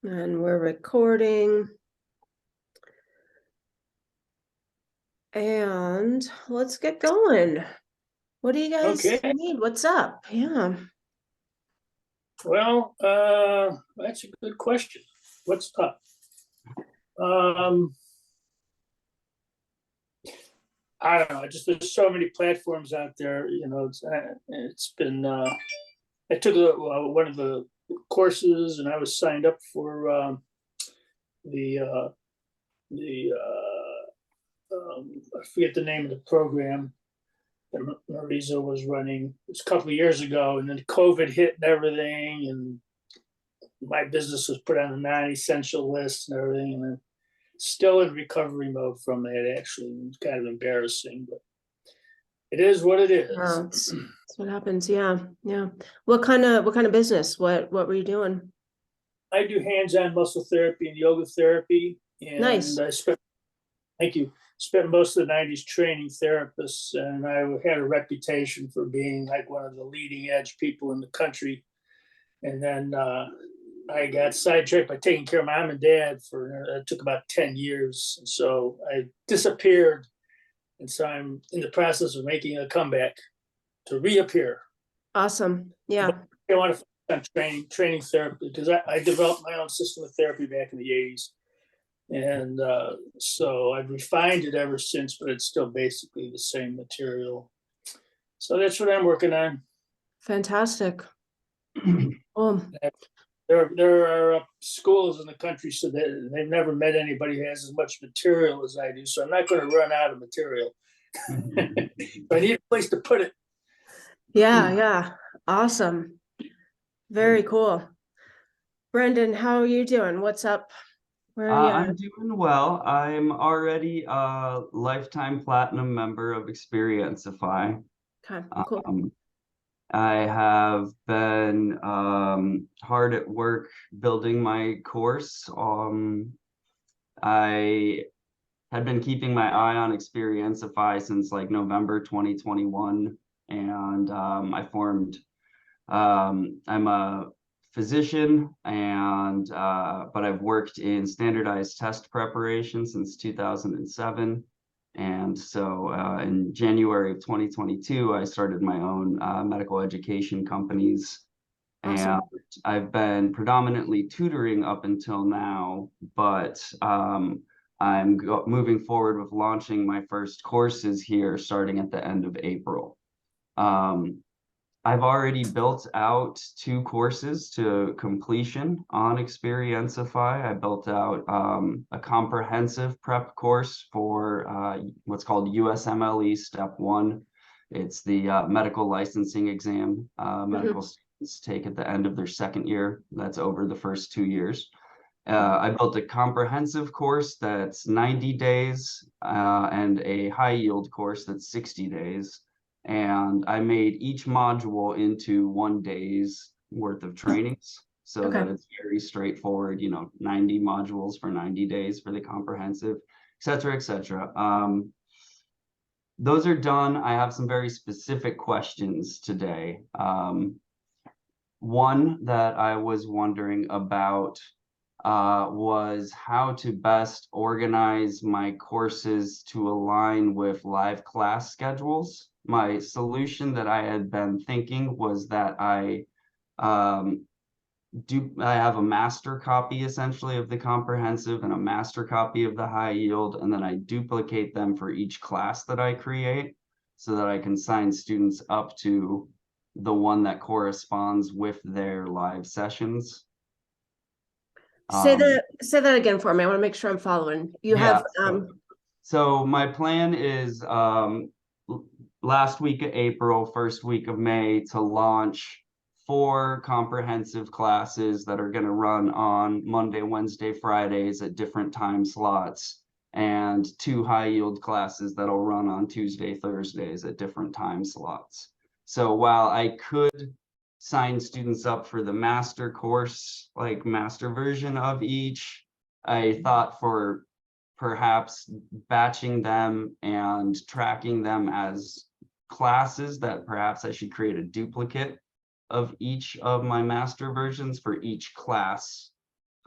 And we're recording. And let's get going. What do you guys Okay. need? What's up? Yeah. Well, that's a good question. What's up? I don't know. Just there's so many platforms out there. It's been. I took one of the courses, and I was signed up for the I forget the name of the program that Marisa was running. It was a couple of years ago, and then COVID hit and everything, and my business was put on a non-essential list and everything, and then still in recovery mode from that. Actually, it's kind of embarrassing, but it is what it is. Yeah, that's what happens. Yeah. Yeah. What kind of business? What were you doing? I do hands-on muscle therapy and yoga therapy, Nice. and spent most of the 90s training therapists, and I had a reputation for being like one of the leading edge people in the country. And then I got sidetracked by taking care of my mom and dad for it took about 10 years. And so I disappeared. And so I'm in the process of making a comeback to reappear. Awesome. Yeah. I want to focus on training therapy because I developed my own system of therapy back in the 80s. And so I've refined it ever since, but it's still basically the same material. So that's what I'm working on. Fantastic. Well, There are schools in the country so that they've never met anybody who has as much material as I do. So I'm not going to run out of material. I need a place to put it. yeah, yeah. Awesome. Very cool. Brendan, how are you doing? What's up? Where are you I'm at? doing well. I'm already a lifetime platinum member of Xperiencify. Okay, cool. I have been hard at work building my course. I had been keeping my eye on Xperiencify since like November 2021, and I'm a physician, and but I've worked in standardized test preparation since 2007. And so in January of 2022, I started my own medical education companies. Awesome. And I've been predominantly tutoring up until now, but I'm moving forward with launching my first courses here starting at the end of April. I've already built out 2 courses to completion on Xperiencify. I built out a comprehensive prep course for what's called USMLE Step 1. It's the medical licensing exam medical students take at the end of their second year. That's over the first 2 years. I built a comprehensive course that's 90 days and a high yield course that's 60 days. And I made each module into 1 day's worth of trainings so that it's very straightforward, 90 modules for 90 days for the comprehensive, et cetera, et cetera. Those are done. I have some very specific questions today. One that I was wondering about was how to best organize my courses to align with live class schedules. My solution that I had been thinking was that I have a master copy essentially of the comprehensive and a master copy of the high yield, and then I duplicate them for each class that I create so that I can sign students up to the one that corresponds with their live sessions. Say that again for me. I want to make sure I'm following. You have so my plan is last week of April, first week of May to launch 4 comprehensive classes that are going to run on Monday, Wednesday, Fridays at different time slots, and 2 high yield classes that'll run on Tuesday, Thursdays at different time slots. So while I could sign students up for the master course, like master version of each, I thought for perhaps batching them and tracking them as classes that perhaps I should create a duplicate of each of my master versions for each class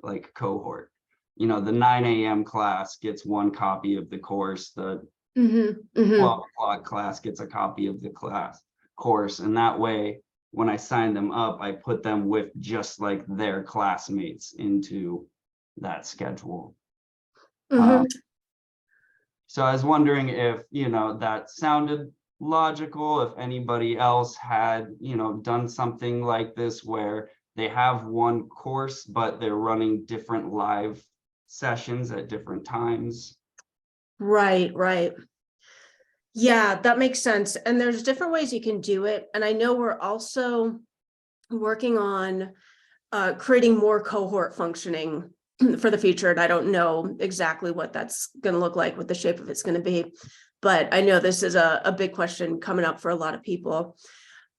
like cohort. You know, the 9 a.m. class gets one copy of the course, the 12 o'clock class gets a copy of the course. And that way, when I sign them up, I put them with just like their classmates into that schedule. So I was wondering if, you know, that sounded logical, if anybody else had, you know, done something like this where they have one course, but they're running different live sessions at different times. Right. Yeah, that makes sense. And there's different ways you can do it. And I know we're also working on creating more cohort functioning for the future. And I don't know exactly what that's going to look like, what the shape of it's going to be. But I know this is a big question coming up for a lot of people.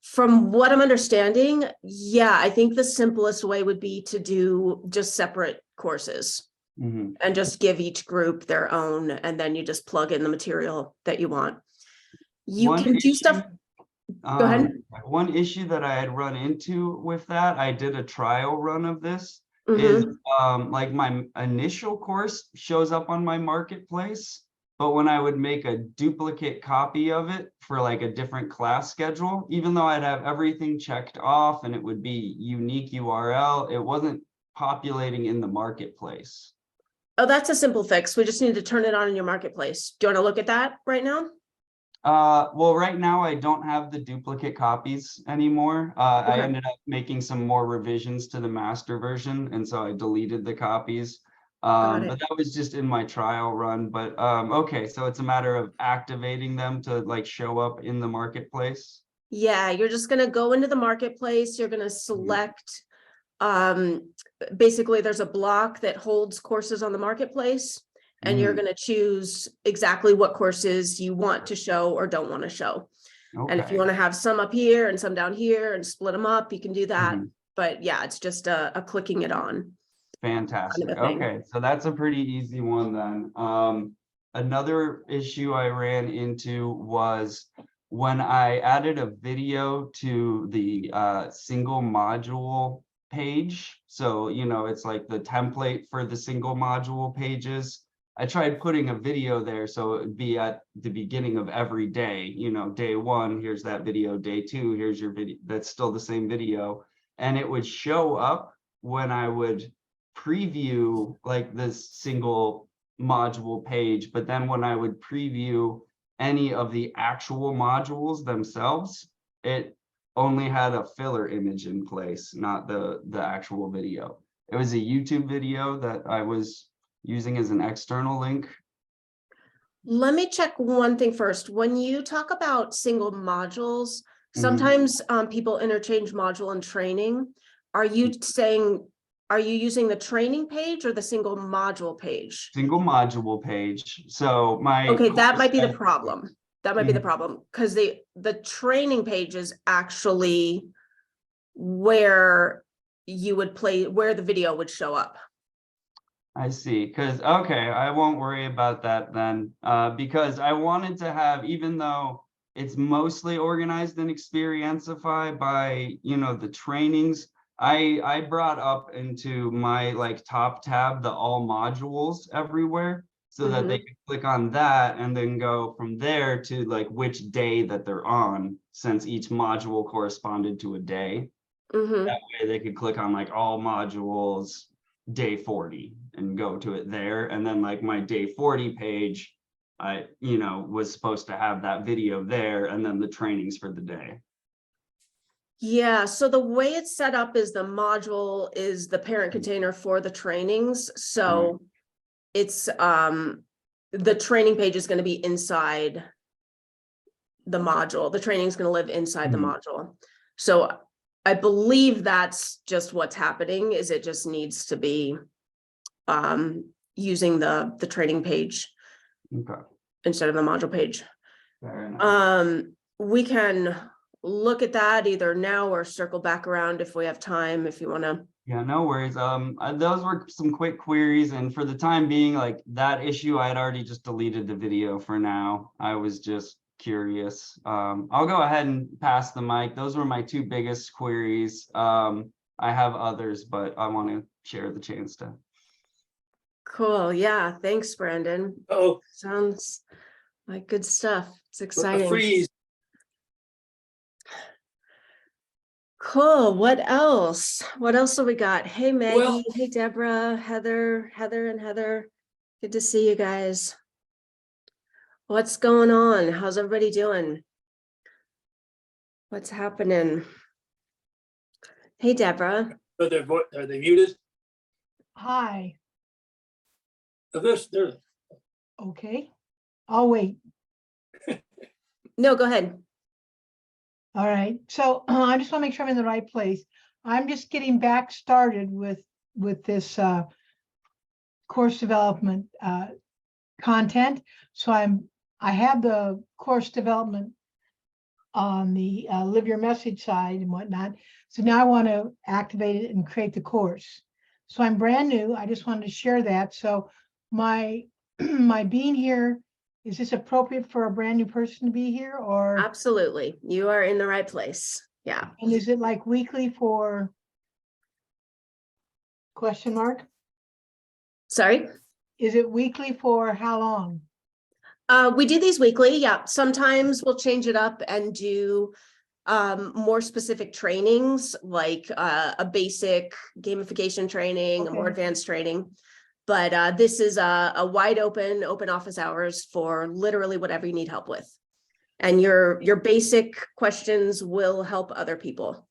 From what I'm understanding, yeah, I think the simplest way would be to do just separate courses. And just give each group their own, and then you just plug in the material that you want. You can do stuff. Go ahead. One issue that I had run into with that, I did a trial run of this, is like my initial course shows up on my marketplace, but when I would make a duplicate copy of it for like a different class schedule, even though I'd have everything checked off and it would be unique URL, it wasn't populating in the marketplace. Oh, that's a simple fix. We just need to turn it on in your marketplace. Do you want to look at that right now? Well, right now I don't have the duplicate copies anymore. I ended up making some more revisions to the master version, and so I deleted the copies. But that was just in my trial run. But okay, so it's a matter of activating them to like show up in the marketplace. Yeah, you're just going to go into the marketplace. You're going to select basically there's a block that holds courses on the marketplace, and you're going to choose exactly what courses you want to show or don't want to show. And if you want to have some up here and some down here and split them up, you can do that. But yeah, it's just a clicking it on. Fantastic. Okay, so that's a pretty easy one then. Another issue I ran into was when I added a video to the single module page. So, you know, it's like the template for the single module pages. I tried putting a video there so it would be at the beginning of every day, you know, day one, here's that video, day two, here's your video, that's still the same video. And it would show up when I would preview like this single module page, but then when I would preview any of the actual modules themselves, it only had a filler image in place, not the actual video. It was a YouTube video that I was using as an external link. Let me check one thing first. When you talk about single modules, sometimes people interchange module and training. Are you saying, are you using the training page or the single module page? Single module page. So my okay, that might be the problem. That might be the problem, because the training page is actually where you would play, where the video would show up. I see, because okay, I won't worry about that then, because I wanted to have, even though it's mostly organized in Xperiencify by, you know, the trainings, I brought up into my like top tab the all modules everywhere, so that they could click on that and then go from there to like which day that they're on, since each module corresponded to a day. That way they could click on like all modules day 40 and go to it there. And then like my day 40 page, I, you know, was supposed to have that video there and then the trainings for the day. Yeah, so the way it's set up is the module is the parent container for the trainings. So it's the training page is going to be inside the module. The training is going to live inside the module. So I believe that's just what's happening, is it just needs to be using the training page instead of the module page. Fair enough. We can look at that either now or circle back around if we have time, if you want to. Yeah, no worries. Those were some quick queries, and for the time being, like that issue, I had already just deleted the video for now. I was just curious. I'll go ahead and pass the mic. Those were my two biggest queries. I have others, but I want to share the chance to. Cool. Yeah. Thanks, Brandon. Oh, Sounds like good stuff. It's a exciting. freeze. Cool. What else? What else have we got? Hey, Maggie. Well- Hey, Deborah, Heather, and Heather. Good to see you guys. What's going on? How's everybody doing? What's happening? Hey, Deborah. Are they muted? Hi, Oh, they're okay. I'll wait. No, go ahead. All right, so I just want to make sure I'm in the right place. I'm just getting back started with this course development content. So I have the course development on the Live Your Message side and whatnot. So now I want to activate it and create the course. So I'm brand new. I just wanted to share that. So my my being here, is this appropriate for a brand new person to be here, or Absolutely. You are in the right place. Yeah. and is it like weekly for question mark? Sorry. Is it weekly for how long? We do these weekly. Yeah. Sometimes we'll change it up and do more specific trainings, like a basic gamification training, a more Okay. advanced training. But this is a wide open office hours for literally whatever you need help with. And your basic questions will help other people.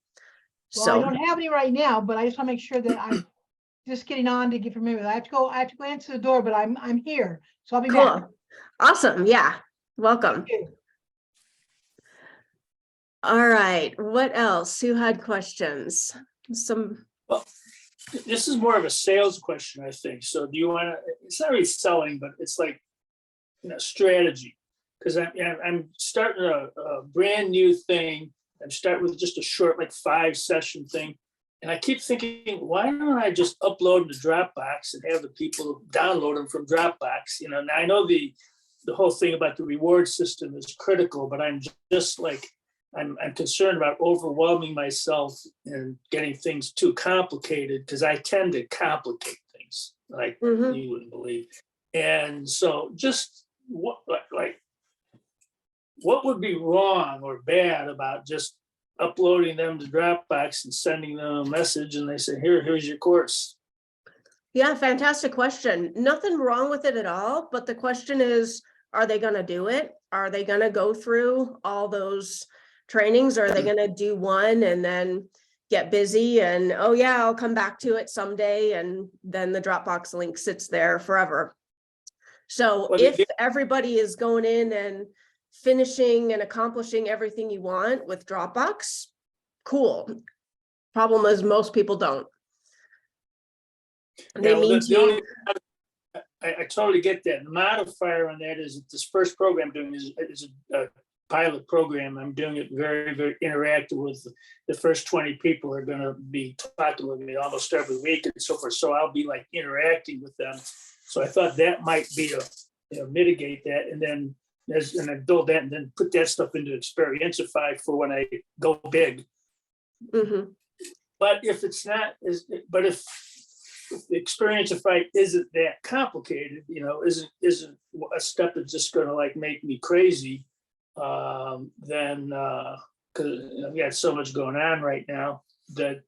Well, I So don't have any right now, but I just want to make sure that I'm just getting on to get familiar. I have to go answer the door, but I'm here, so I'll be back. cool. Awesome. Yeah. Welcome. Okay. All right. What else? Who had questions? Some. Well, this is more of a sales question, I think. So do you want to, it's not really selling, but it's like, strategy. Because I'm starting a brand new thing. I'm starting with just a short, like 5-session thing. And I keep thinking, why don't I just upload them to Dropbox and have the people download them from Dropbox? Now I know the whole thing about the reward system is critical, but I'm just like, I'm concerned about overwhelming myself and getting things too complicated, because I tend to complicate things like Mhm. you wouldn't believe. And so just what would be wrong or bad about just uploading them to Dropbox and sending them a message and they say, here's your course? Yeah, fantastic question. Nothing wrong with it at all, but the question is, are they going to do it? Are they going to go through all those trainings? Or are they going to do one and then get busy and, oh yeah, I'll come back to it someday, and then the Dropbox link sits there forever? So Well, if everybody is going in and finishing and accomplishing everything you want with Dropbox, cool. Problem is, most people don't. They mean to. I totally get that. The modifier on that is that this first program I'm doing is a pilot program. I'm doing it very, very interactive with the first 20 people are going to be talking with me almost every week and so forth. So I'll be like interacting with them. So I thought that might be mitigate that, and then I build that and then put that stuff into Xperiencify for when I go big. Mm-hmm. But if it's not, if Xperiencify isn't that complicated, isn't a step that's just going to like make me crazy, then because I've got so much going on right now that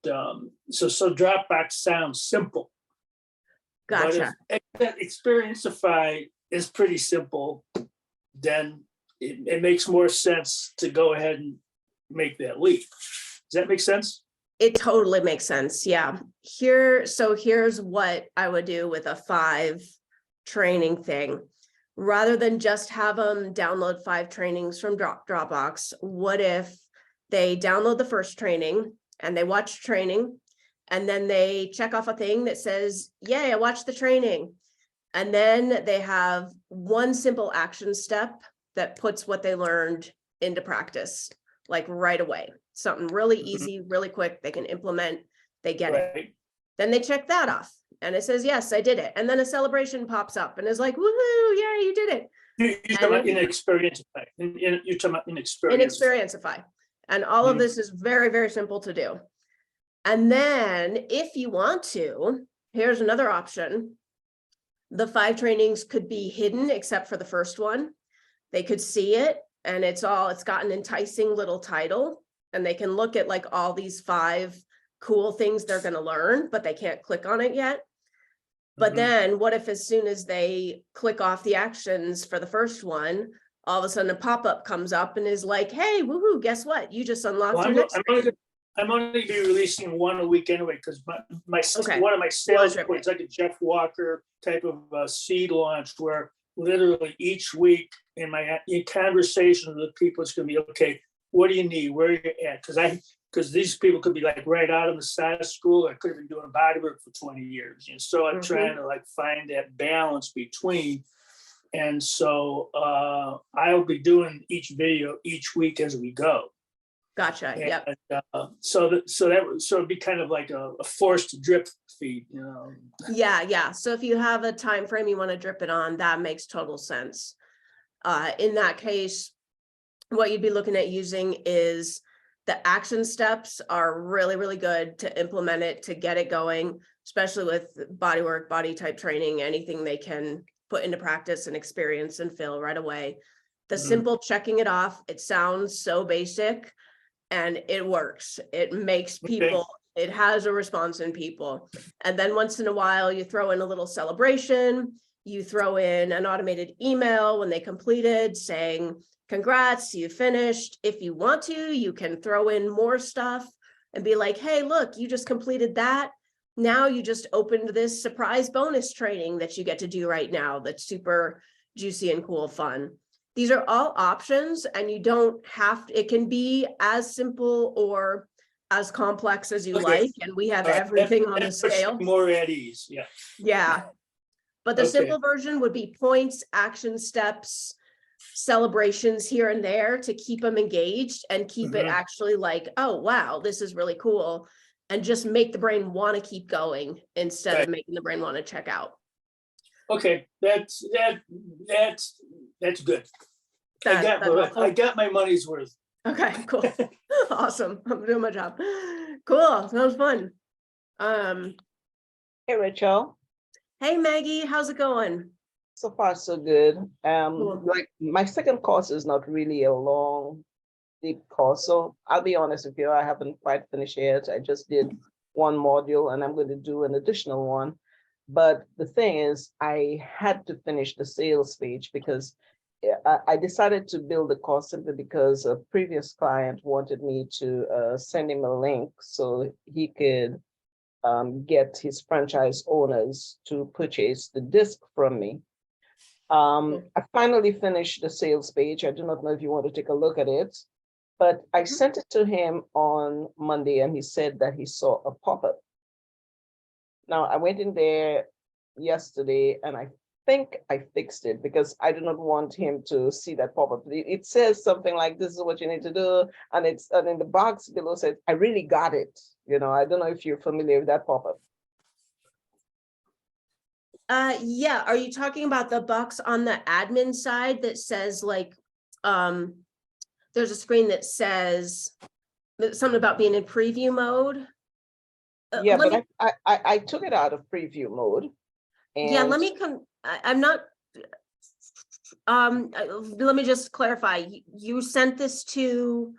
so Dropbox sounds simple. Gotcha. But if Xperiencify is pretty simple, then it makes more sense to go ahead and make that leap. Does that make sense? It totally makes sense. Yeah. Here's what I would do with a 5 training thing. Rather than just have them download 5 trainings from Dropbox, what if they download the first training and they watch training, and then they check off a thing that says, yay, I watched the training. And then they have one simple action step that puts what they learned into practice, like right away. Something really easy, really quick, they can implement, they get it. Then they check that off and it says, yes, I did it. And then a celebration pops up and is like, woohoo, yeah, you did it. You're talking about in Xperiencify. You're talking about in Xperiencify. In Xperiencify. And all of this is very, very simple to do. And then if you want to, here's another option. The 5 trainings could be hidden except for the first one. They could see it and it's got an enticing little title and they can look at like all these 5 cool things they're going to learn, but they can't click on it yet. But then what if as soon as they click off the actions for the first one, all of a sudden a pop-up comes up and is like, hey, woohoo, guess what? You just unlocked Well, your next training. I'm only be releasing one a week anyway, because Okay. one of my sales Well, reports, like a Jeff Walker type of seed launch, where literally each week in conversation with people, it's going to be, okay, what do you need? Where are you at? Because these people could be like right out of the side of school. I could have been doing bodywork for 20 years. And so I'm trying to like find that balance between. And so I'll be doing each video each week as we go. Gotcha. Yep. And, so it'd be kind of like a forced drip feed, you know. Yeah. So if you have a time frame you want to drip it on, that makes total sense. In that case, what you'd be looking at using is the action steps are really, really good to implement it, to get it going, especially with bodywork, body type training, anything they can put into practice and experience and feel right away. The simple checking it off, it sounds so basic and it works. It makes people, it has a response in people. And then once in a while, you throw in a little celebration, you throw in an automated email when they completed saying, congrats, you finished. If you want to, you can throw in more stuff and be like, hey, look, you just completed that. Now you just opened this surprise bonus training that you get to do right now. That's super juicy and cool fun. These are all options and you don't have to, it can be as simple or as complex as you like. And we have everything on the scale. More at ease. Yeah. Yeah. But the simple version would be points, action steps, celebrations here and there to keep them engaged and keep it actually like, oh, wow, this is really cool. And just make the brain want to keep going instead of making the brain want to check out. Okay, that's good. I got my money's worth. Okay, cool. Awesome. I'm doing my job. Cool. Sounds fun. Hey, Rachel. Hey, Maggie, how's it going? So far, so good. Cool. Like my second course is not really a long, deep course. So I'll be honest with you, I haven't quite finished yet. I just did one module and I'm going to do an additional one. But the thing is, I had to finish the sales page because I decided to build the course simply because a previous client wanted me to send him a link so he could get his franchise owners to purchase the disc from me. I finally finished the sales page. I do not know if you want to take a look at it, but I sent it to him on Monday and he said that he saw a pop-up. Now I went in there yesterday and I think I fixed it because I do not want him to see that pop-up. It says something like, this is what you need to do. And in the box below says, I really got it. You know, I don't know if you're familiar with that pop-up. Yeah. Are you talking about the box on the admin side that says like, there's a screen that says something about being in preview mode? Yeah, but I took it out of preview mode. And yeah, let me come. I'm not. Let me just clarify. You sent this to.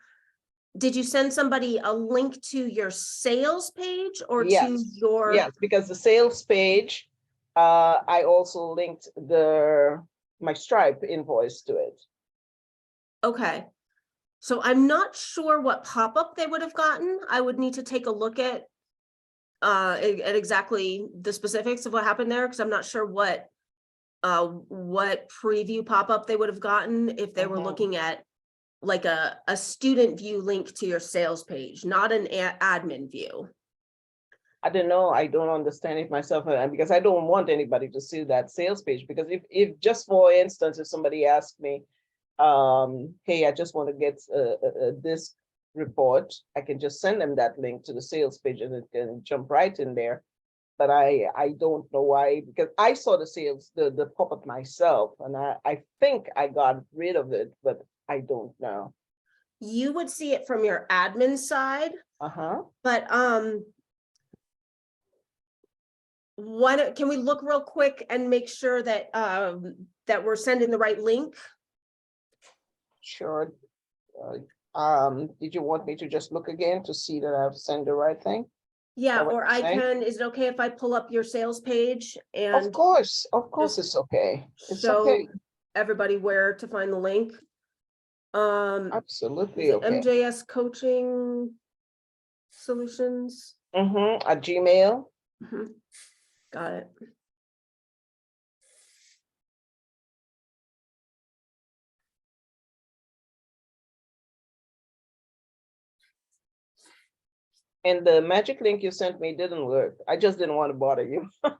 Did you send somebody a link to your sales page or to your? Yes, because the sales page, I also linked my Stripe invoice to it. Okay. So I'm not sure what pop-up they would have gotten. I would need to take a look at exactly the specifics of what happened there, because I'm not sure what preview pop-up they would have gotten if they were looking at like a student view link to your sales page, not an admin view. I don't know. I don't understand it myself, because I don't want anybody to see that sales page. Because if just for instance, if somebody asked me, hey, I just want to get this report, I can just send them that link to the sales page and it can jump right in there. But I don't know why, because I saw the pop-up myself and I think I got rid of it, but I don't know. You would see it from your admin side, but can we look real quick and make sure that, that we're sending the right link? Sure. Did you want me to just look again to see that I've sent the right thing? Yeah, that what or you're I saying? can, is it okay if I pull up your sales page Of and course, just it's okay. It's show okay. everybody where to find the link? Is Absolutely it okay. MJS Coaching Solutions? At Gmail. Mhm. Got it. And the magic link you sent me didn't work. I just didn't want to bother you. It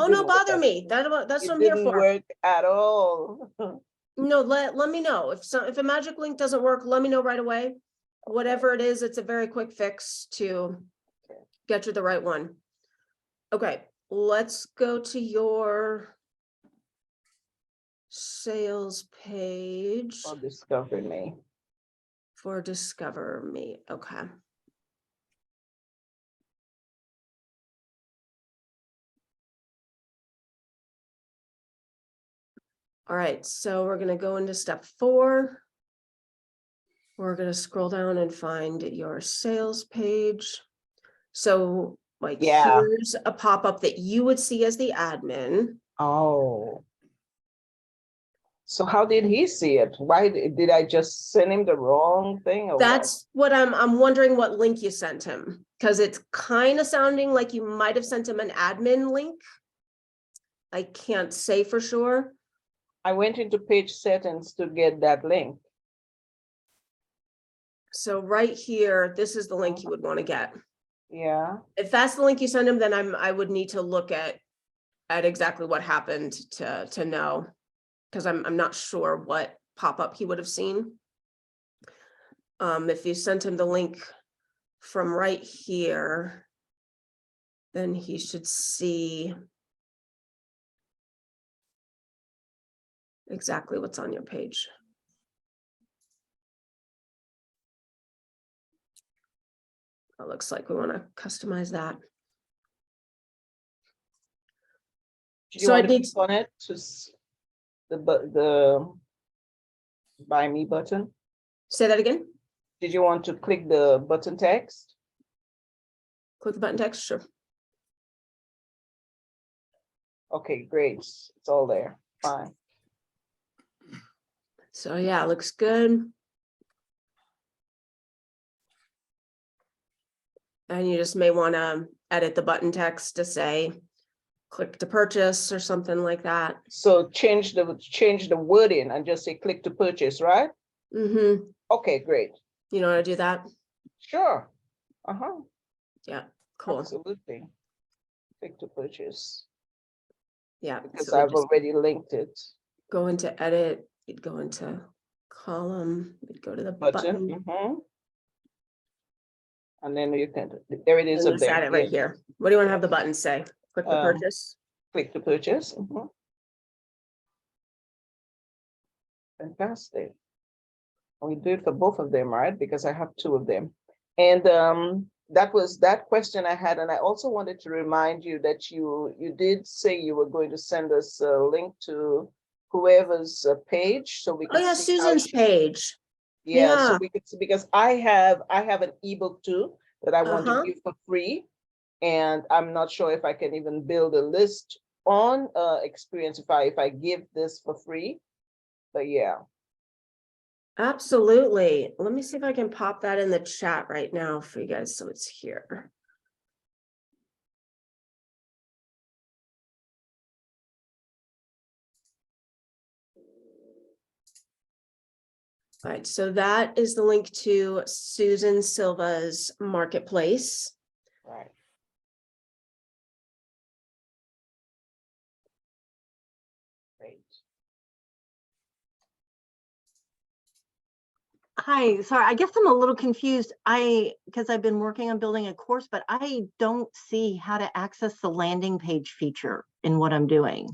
Oh, no, didn't work bother at- me. That's what It I'm here didn't for. work at all. No, let me know. If a magic link doesn't work, let me know right away. Whatever it is, it's a very quick fix to Okay. get you the right one. Okay, let's go to your sales page Oh, discover me. for Discover Me. Okay. All right, so we're gonna go into step 4. We're gonna scroll down and find your sales page. So like Yeah. here's a pop-up that you would see as the admin. Oh. So how did he see it? Why did I just send him the wrong thing? Or what? That's what I'm wondering what link you sent him, because it's kind of sounding like you might have sent him an admin link. I can't say for sure. I went into page settings to get that link. So right here, this is the link you would want to get. Yeah. If that's the link you send him, then I would need to look at exactly what happened to know, because I'm not sure what pop-up he would have seen. If you sent him the link from right here, then he should see exactly what's on your page. It looks like we want to customize that. Do you So I want to need click on it to the buy me button? say that again. Did you want to click the button text? Click the button text. Sure. Okay, great. It's all there. Fine. So yeah, it looks good. And you just may want to edit the button text to say, click to purchase or something like that. So change the wording and just say click to purchase, right? Mm-hmm. Okay, great. You know how to do that? Sure. Uh-huh. Yeah, cool. Absolutely. Click to purchase Yeah. because So we I've just already linked it. go into edit, you'd go into column, you'd go to the Button. button. And then you can, there it is And up just add there. it right Yeah. here. What do you want to have the button say? Click the purchase. Click to purchase. Fantastic. We do it for both of them, right? Because I have 2 of them. And that was that question I had. And I also wanted to remind you that you did say you were going to send us a link to whoever's page so we Oh could yeah, see how Susan's page. yeah, so Yeah. we could see, because I have an ebook too that I want Uh-huh. to give for free. And I'm not sure if I can even build a list on Xperiencify if I give this for free. But yeah. Absolutely. Let me see if I can pop that in the chat right now for you guys so it's here. All right, so that is the link to Susan Silva's marketplace. Right. Great. Hi, sorry, I guess I'm a little confused. Because I've been working on building a course, but I don't see how to access the landing page feature in what I'm doing.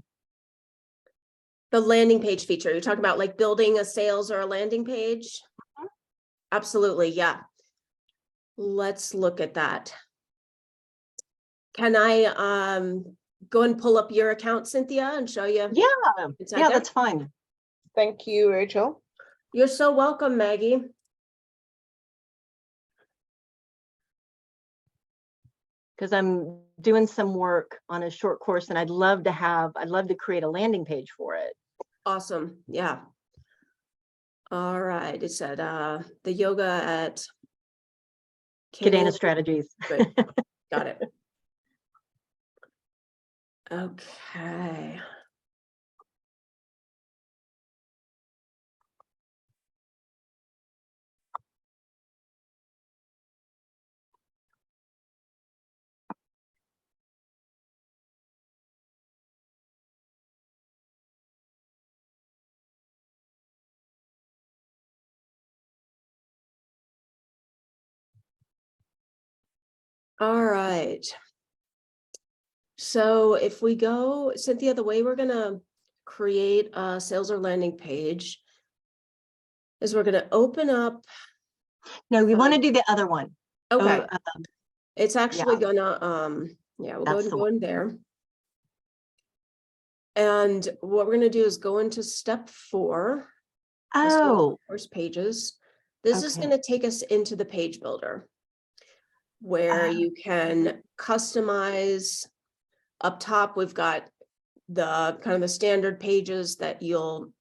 The landing page feature, you're talking about like building a sales or a landing page? Absolutely, yeah. Let's look at that. Can I go and pull up your account, Cynthia, and show you? Yeah, inside yeah, there? that's fine. Thank you, Rachel. You're so welcome, Maggie. Because I'm doing some work on a short course and I'd love to create a landing page for it. Awesome. Yeah. All right. It said the yoga at Cadena Strategies. Good. Got it. Okay. All right. So if we go, Cynthia, the way we're gonna create a sales or landing page is we're gonna open up. No, we want to do the other one. Okay, Oh, it's actually yeah. gonna, yeah, we'll go That's and the go in there. And what we're gonna do is go into step 4. This will Oh, course pages. This is okay. gonna take us into the page builder, where you can customize. Up top, we've got the kind of the standard pages that you'll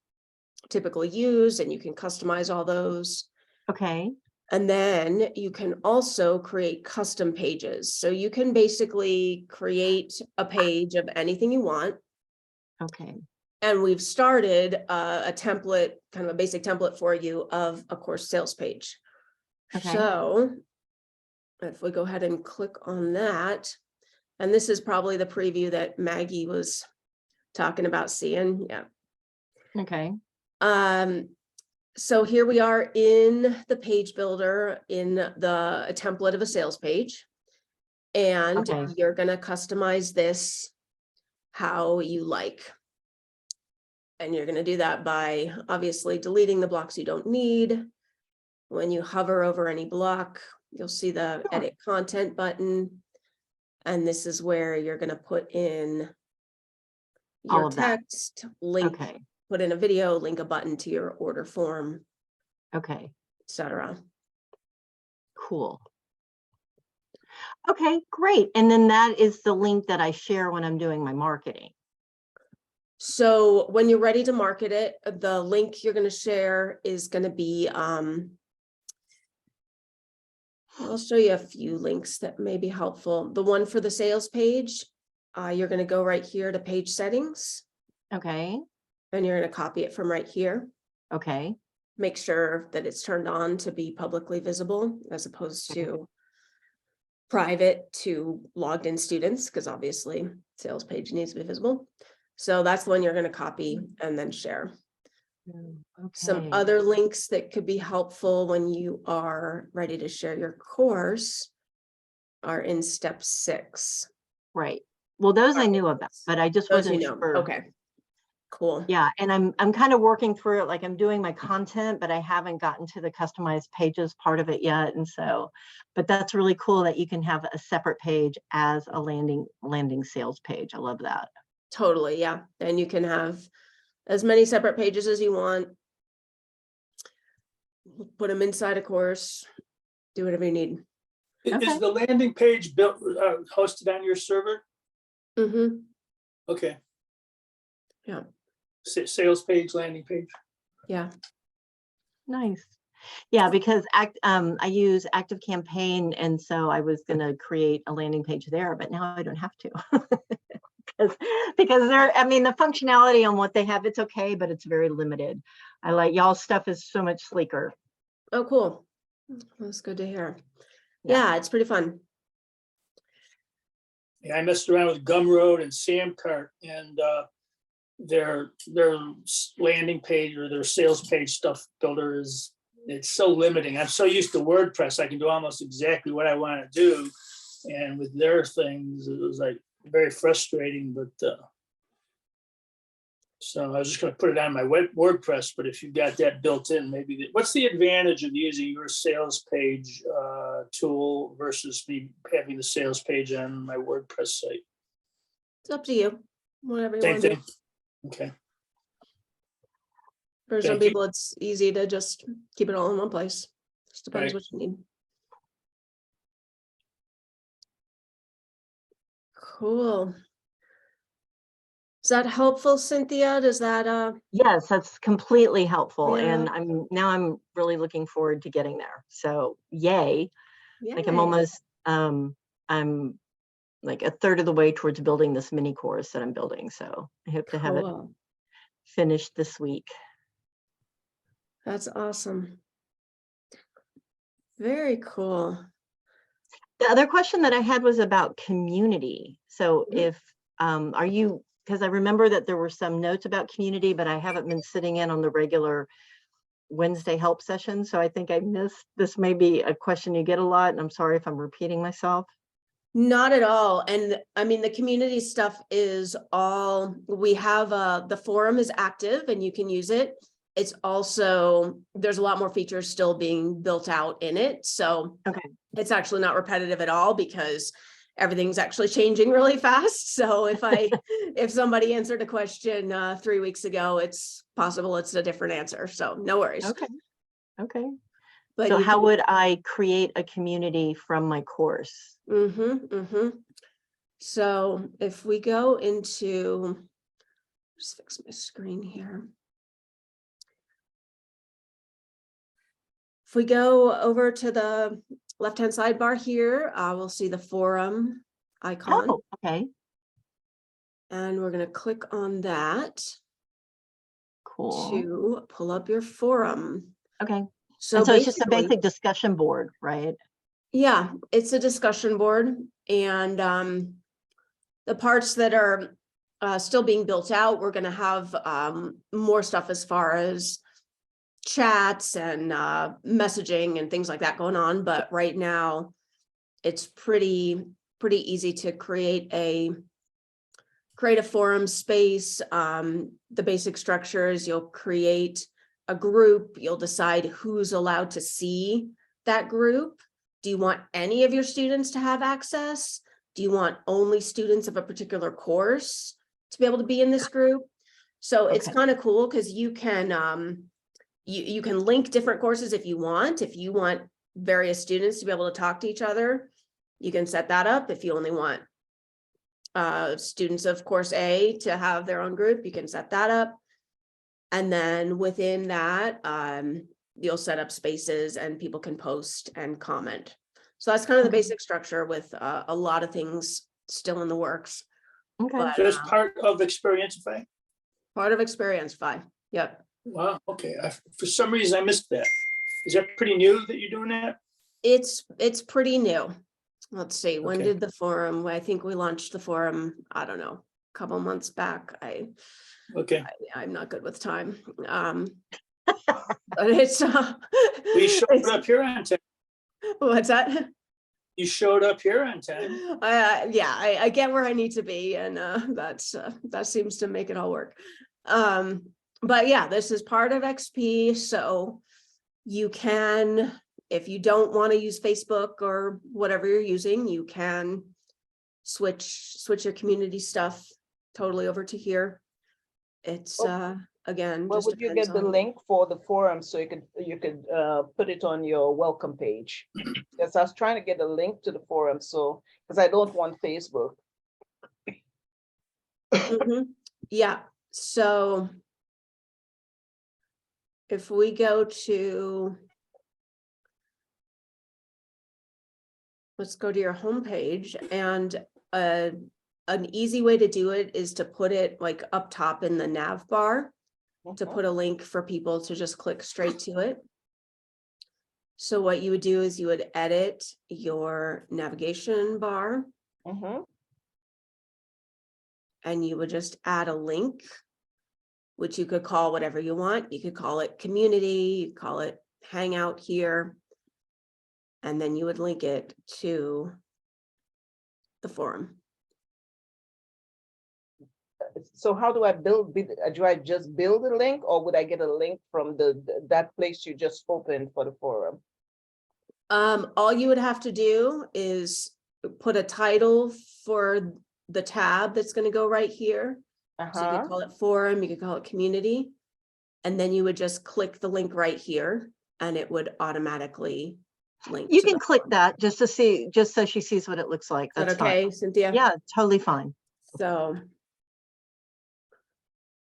typically use, and you can customize all those. Okay. And then you can also create custom pages. So you can basically create a page of anything you want. Okay. And we've started a template, kind of a basic template for you of a course sales page. Okay. So if we go ahead and click on that, and this is probably the preview that Maggie was talking about seeing. Yeah. Okay. So here we are in the page builder in the template of a sales page. And Okay. you're going to customize this how you like. And you're going to do that by obviously deleting the blocks you don't need. When you hover over any block, you'll see the edit content button. And this is where you're going to put in All your of that. text, link, Okay. put in a video, link a button to your order form, Okay. etc. Cool. Okay, great. And then that is the link that I share when I'm doing my marketing. So when you're ready to market it, the link you're going to share is going to be, I'll show you a few links that may be helpful. The one for the sales page, you're going to go right here to page settings, Okay. and you're going to copy it from right here. Okay. Make sure that it's turned on to be publicly visible as opposed to private to logged in students, because obviously sales page needs to be visible. So that's the one you're going to copy and then share. Some Okay. other links that could be helpful when you are ready to share your course are in step 6. Right. Well, those I Okay. knew about, but I just Those you wasn't know. sure. Okay, cool. Yeah, and I'm kind of working through it, like I'm doing my content, but I haven't gotten to the customized pages part of it yet. And so, but that's really cool that you can have a separate page as a landing sales page. I love that. Totally, yeah. And you can have as many separate pages as you want. Put them inside a course, do whatever you need. Okay. Is the landing page built, hosted on your server? Mm-hmm. Okay. Yeah. Sales page, landing page. Yeah. Nice. Yeah, because I use Active Campaign, and so I was going to create a landing page there, but now I don't have to. because they're, I mean, the functionality on what they have, it's okay, but it's very limited. I like y'all's stuff is so much sleeker. Oh, cool. That's good to hear. Yeah. Yeah, it's pretty fun. Yeah, I messed around with Gumroad and Samcart, and their landing page or their sales page stuff builder it's so limiting. I'm so used to WordPress, I can do almost exactly what I want to do. And with their things, it was like very frustrating, but So I was just gonna put it on my WordPress, but if you've got that built in, maybe, what's the advantage of using your sales page tool versus me having the sales page on my WordPress site? It's up to you, whatever you Same want to do. thing? Okay, For some Thank you. people, it's easy to just keep it all in one place. Just depends Right. what you need. Cool. Is that helpful, Cynthia? Does that, Yes, that's completely helpful. And Yeah. I'm really looking forward to getting there. So yay. Like I'm yay. almost, I'm like a third of the way towards building this mini course that I'm building. So I hope to have it Cool. finished this week. That's awesome. Very cool. The other question that I had was about community. So Mhm. if, are you, because I remember that there were some notes about community, but I haven't been sitting in on the regular Wednesday help session. So I think I missed, this may be a question you get a lot, and I'm sorry if I'm repeating myself. Not at all. And I mean, the community stuff is all, we have, the forum is active and you can use it. It's also, there's a lot more features still being built out in it. So Okay. it's actually not repetitive at all because everything's actually changing really fast. So if somebody answered a question 3 weeks ago, it's possible it's a different answer. So no worries. Okay. Okay. But So you how can, would I create a community from my course? So if we go into, just fix my screen here. If we go over to the left-hand sidebar here, we'll see the forum icon. Oh, okay. And we're going to click on that Cool. to pull up your forum. Okay. So And so it's just a basically, basic discussion board, right? yeah, it's a discussion board, and the parts that are still being built out, we're going to have more stuff as far as chats and messaging and things like that going on. But right now, it's pretty easy to create a forum space. The basic structure is you'll create a group, you'll decide who's allowed to see that group. Do you want any of your students to have access? Do you want only students of a particular course to be able to be in this group? So it's Okay. kind of cool because you can you can link different courses if you want. If you want various students to be able to talk to each other, you can set that up. If you only want students of course A to have their own group, you can set that up. And then within that, you'll set up spaces and people can post and comment. So that's kind of the Okay. basic structure with a lot of things still in the works. Okay. But so that's part of Xperiencify? part of Xperiencify. Yep. Wow, okay, for some reason I missed that. Is that pretty new that you're doing that? It's pretty new. Let's see, when Okay. did the forum, I think we launched the forum, I don't know, a couple months back. Okay, I'm not good with time. But it's well, you showed up here on time. what's that? You showed up here on time. Yeah, I get where I need to be, and that seems to make it all work. But yeah, this is part of XP, so you can, if you don't want to use Facebook or whatever you're using, you can switch your community stuff totally over to here. It's again, Where just would you depends get the on. link for the forum so you could put it on your welcome page? Because I was trying to get a link to the forum, so because I don't want Facebook. Mhm. Yeah, so if we go to, let's go to your homepage, and an easy way to do it is to put it like up top in the nav bar, to put a link for people to just click straight to it. So what you would do is you would edit your navigation bar, Mhm. and you would just add a link, which you could call whatever you want. You could call it community, you call it hangout here, and then you would link it to the forum. So how do I build, do I just build a link, or would I get a link from that place you just opened for the forum? All you would have to do is put a title for the tab that's going to go right here. So you Uh-huh. could call it forum, you could call it community. And then you would just click the link right here and it would automatically link. You to can the click forum. that just to see, just so she sees what it looks like. Is that That's fine. okay, Cynthia? Yeah, totally fine. So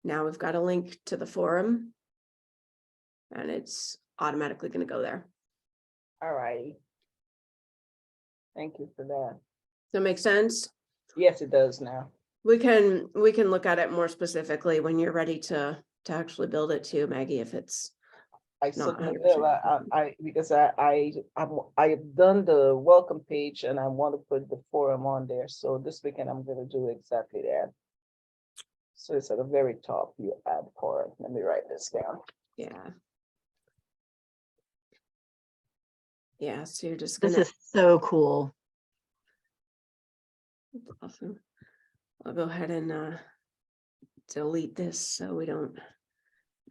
now we've got a link to the forum and it's automatically going to go there. All righty. Thank you for that. Does that make sense? Yes, it does now. We can look at it more specifically when you're ready to actually build it too, Maggie, if it's I not certainly 100%. will. Because I've done the welcome page and I want to put the forum on there. So this weekend I'm going to do exactly that. So it's at the very top, you add forum. Let me write this down. Yeah. Yeah, so you're just This gonna, is so cool. awesome. I'll go ahead and delete this so we don't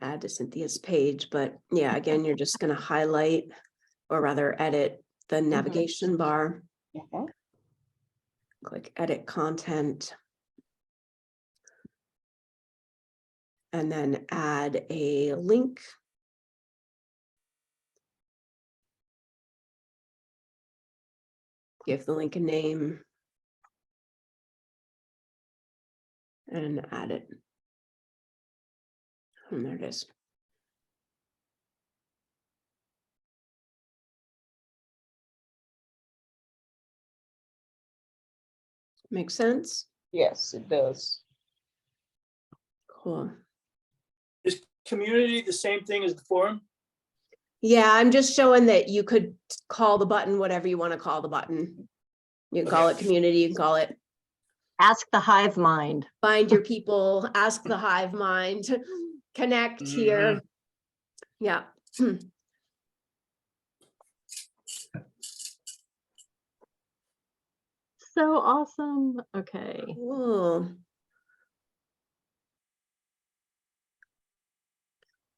add to Cynthia's page, but yeah, again, you're just gonna highlight or rather edit the navigation bar, Mhm. click edit content. And then add a link. Give the link a name. And add it. And there it is. Make sense? Yes, it does. Cool. Is community the same thing as the forum? Yeah, I'm just showing that you could call the button whatever you want to call the button. You can call it community, you can call it Ask the hive mind. find your people, ask the hive mind, connect here. Yeah. So awesome. Okay. Cool.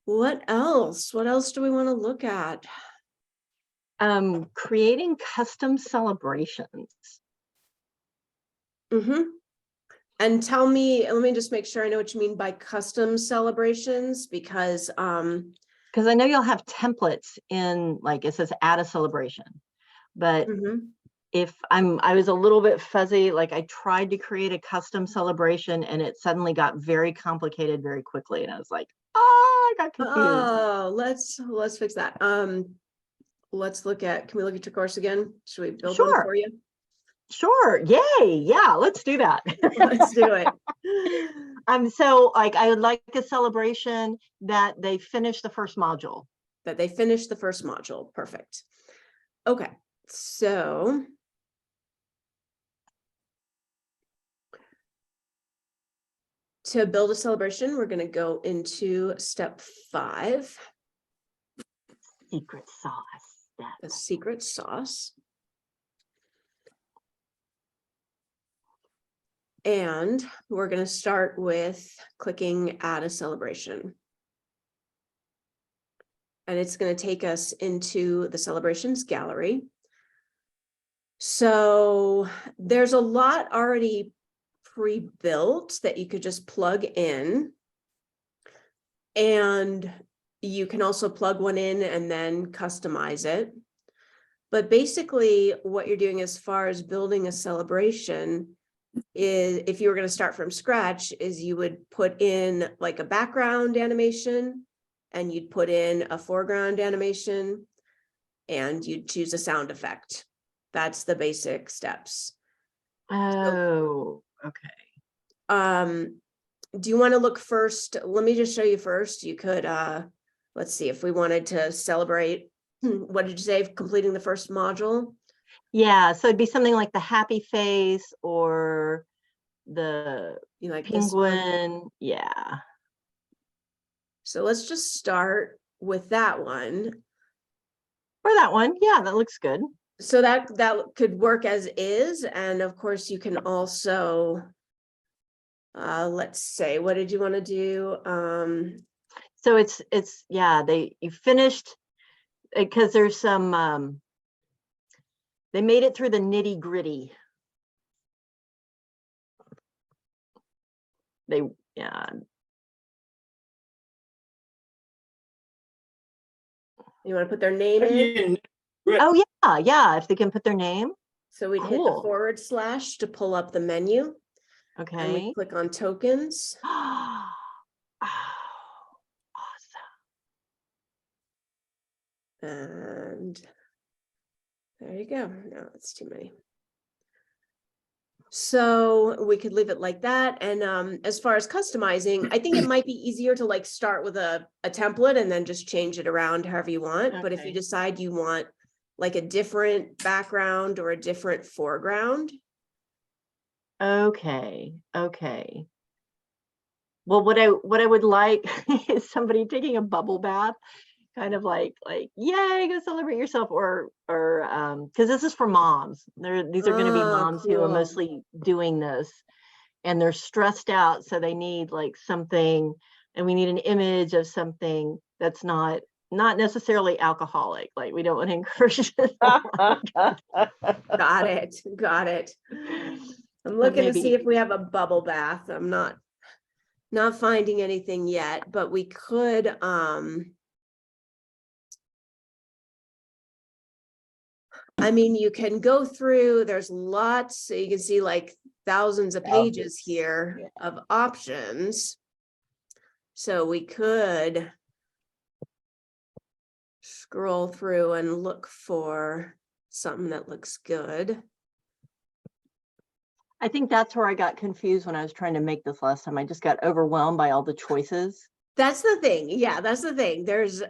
What else? What else do we want to look at? Creating custom celebrations. Mm-hmm. And tell me, let me just make sure I know what you mean by custom celebrations, because Because I know you'll have templates in, like it says add a celebration, but mhm. if I was a little bit fuzzy, like I tried to create a custom celebration and it suddenly got very complicated very quickly. And I was like, oh, I got confused. Oh, let's fix that. Let's look at, can we look at your course again? Should we build one Sure. for you? Sure. Yay. Yeah, let's do that. Let's do it. So like I would like a celebration that they finish the first module. That they finished the first module. Perfect. Okay, so to build a celebration, we're going to go into step 5, Secret sauce. the secret sauce. And we're going to start with clicking add a celebration. And it's going to take us into the celebrations gallery. So there's a lot already pre-built that you could just plug in. And you can also plug one in and then customize it. But basically what you're doing as far as building a celebration is, if you were going to start from scratch, is you would put in like a background animation and you'd put in a foreground animation and you'd choose a sound effect. That's the basic steps. Oh, okay. Do you want to look first? Let me just show you first. You could, let's see, if we wanted to celebrate, what did you say, completing the first module? Yeah, so it'd be something like the happy face or the You like this one? penguin. Yeah. So let's just start with that one. Or that one. Yeah, that looks good. So that could work as is. And of course you can also let's say, what did you want to do? So it's, yeah, you finished, because there's some, they made it through the nitty gritty. Yeah. You want to put their name in? Yeah, Oh, yeah, if they can put their name. So we'd hit the Cool. / to pull up the menu, and Okay. we click on tokens. Oh, awesome. And there you go. No, that's too many. So we could leave it like that. And as far as customizing, I think it might be easier to like start with a template and then just change it around however you want. But if you Okay. decide you want like a different background or a different foreground. Okay. Well, what I would like is somebody taking a bubble bath, kind of like, yay, go celebrate yourself, or because this is for moms. These are going to be moms who are Cool. mostly doing this, and they're stressed out, so they need like something, and we need an image of something that's not necessarily alcoholic. Like, we don't want to encourage it. Got it. I'm looking to see maybe- if we have a bubble bath. I'm not finding anything yet, but we could I mean, you can go through, there's lots, so you can see like thousands of pages here of options. So we could scroll through and look for something that looks good. I think that's where I got confused when I was trying to make this last time. I just got overwhelmed by all the choices. That's the thing. Yeah, that's the thing. There's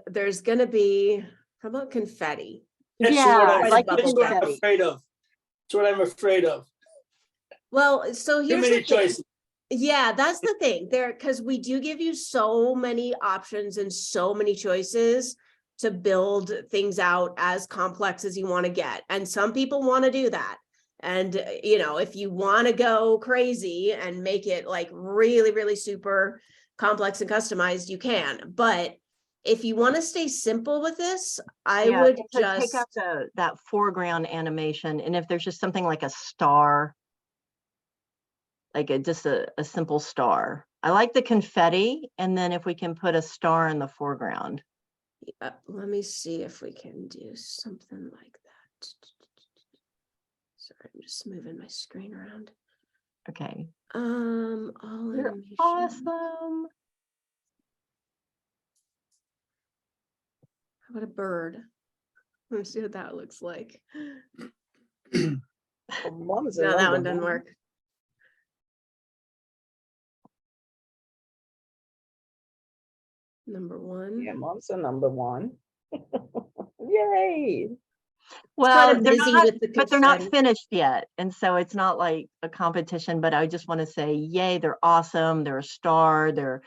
gonna be, how about confetti? That's Yeah, what I like the that's what I'm confetti. afraid of. That's what I'm afraid of. Well, so Too here's many the thing. choices. Yeah, that's the thing there, because we do give you so many options and so many choices to build things out as complex as you want to get. And some people want to do that. And, you know, if you want to go crazy and make it like really, really super complex and customized, you can. But if you want to stay simple with this, I would so just take out that foreground animation, and if there's just something like a star, like just a simple star. I like the confetti, and then if we can put a star in the foreground. let me see if we can do something like that. Sorry, I'm just moving my screen around. Okay. All You're animation. awesome. How about a bird? Let's see what that looks like. Mom's a No, that number one doesn't work. Number one. Yeah, mom's a number one. Yay. Well, kinda they're busy not, with the but they're not confetti. finished yet, and so it's not like a competition. But I just want to say, yay, they're awesome. They're a star. They're,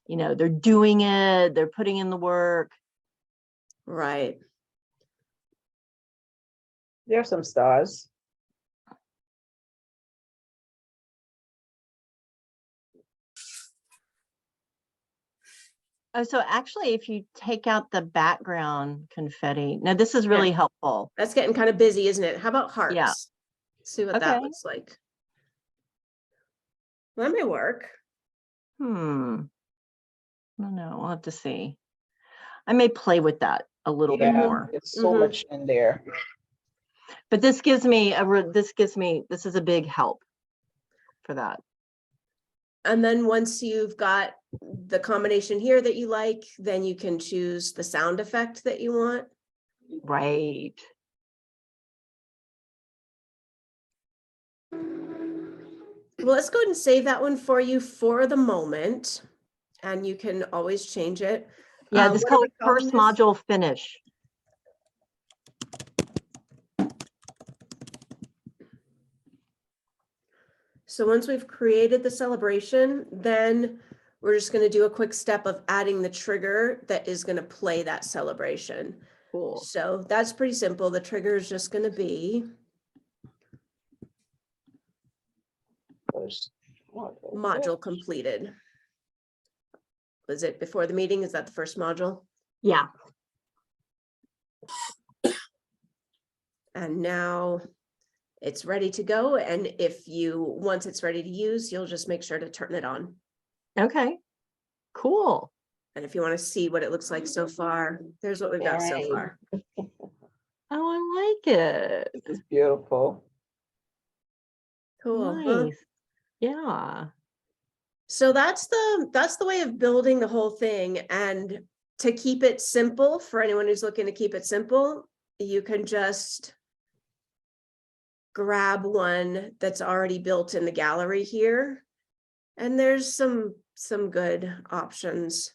they're doing it. They're putting in the work. Right. There are some stars. Oh, so actually, if you take out the background confetti, now this is really helpful. That's getting kind of busy, isn't it? How about hearts? Yeah. See what that Okay. looks like. That may work. I don't know. We'll have to see. I may play with that a little bit more. It's so much in there. But this gives me this is a big help for that. And then once you've got the combination here that you like, then you can choose the sound effect that you want. Right. Well, let's go ahead and save that one for you for the moment. And you can always change it. Yeah, this what are called we calling first this? module finish. So once we've created the celebration, then we're just going to do a quick step of adding the trigger that is going to play that celebration. Cool. So that's pretty simple. The trigger is just going to be module completed. Was it before the meeting? Is that the first module? Yeah. And now it's ready to go. And once it's ready to use, you'll just make sure to turn it on. Okay. Cool. And if you want to see what it looks like so far, there's what we've got so Right. far. Oh, I like it. This is beautiful. Cool. Huh? Nice. Yeah. So that's the way of building the whole thing. And to keep it simple, for anyone who's looking to keep it simple, you can just grab one that's already built in the gallery here. And there's some good options.